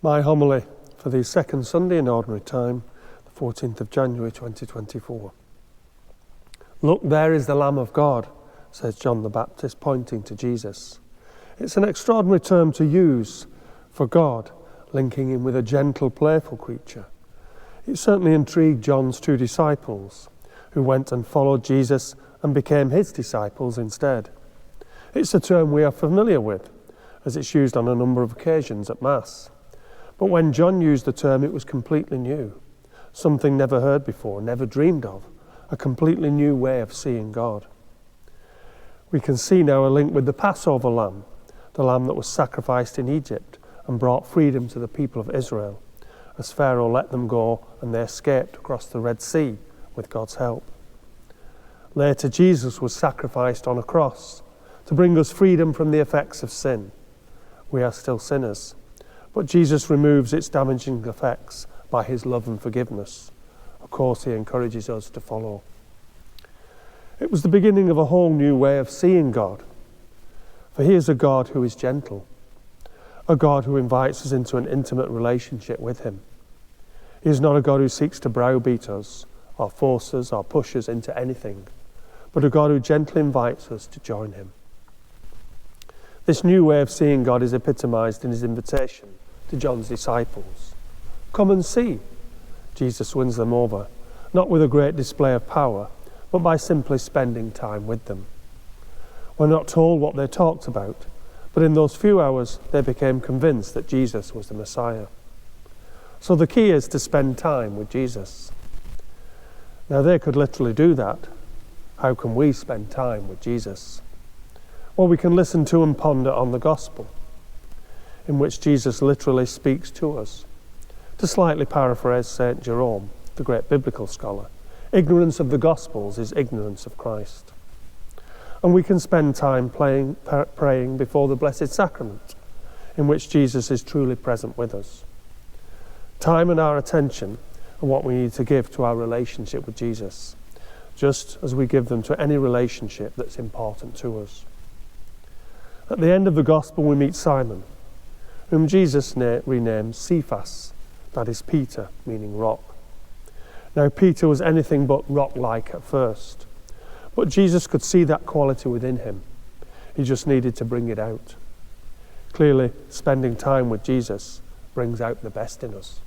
My homily for the second Sunday in Ordinary Time, the 14th of January 2024. Look, there is the Lamb of God, says John the Baptist, pointing to Jesus. It's an extraordinary term to use for God, linking him with a gentle, playful creature. It certainly intrigued John's two disciples, who went and followed Jesus and became his disciples instead. It's a term we are familiar with, as it's used on a number of occasions at Mass. But when John used the term, it was completely new, something never heard before, never dreamed of, a completely new way of seeing God. We can see now a link with the Passover lamb, the lamb that was sacrificed in Egypt and brought freedom to the people of Israel, as Pharaoh let them go and they escaped across the Red Sea with God's help. Later, Jesus was sacrificed on a cross to bring us freedom from the effects of sin. We are still sinners, but Jesus removes its damaging effects by his love and forgiveness. Of course, he encourages us to follow. It was the beginning of a whole new way of seeing God. For he is a God who is gentle, a God who invites us into an intimate relationship with him. He is not a God who seeks to browbeat us or force us or push us into anything, but a God who gently invites us to join him. This new way of seeing God is epitomized in his invitation to John's disciples. Come and see. Jesus wins them over, not with a great display of power, but by simply spending time with them. We're not told what they talked about, but in those few hours they became convinced that Jesus was the Messiah. So the key is to spend time with Jesus. Now they could literally do that. How can we spend time with Jesus? Well, we can listen to and ponder on the Gospel, in which Jesus literally speaks to us. To slightly paraphrase St. Jerome, the great biblical scholar, ignorance of the Gospels is ignorance of Christ. And we can spend time praying before the Blessed Sacrament, in which Jesus is truly present with us. Time and our attention are what we need to give to our relationship with Jesus, just as we give them to any relationship that's important to us. At the end of the Gospel, we meet Simon, whom Jesus renames Cephas, that is Peter, meaning rock. Now, Peter was anything but rock-like at first, but Jesus could see that quality within him. He just needed to bring it out. Clearly, spending time with Jesus brings out the best in us.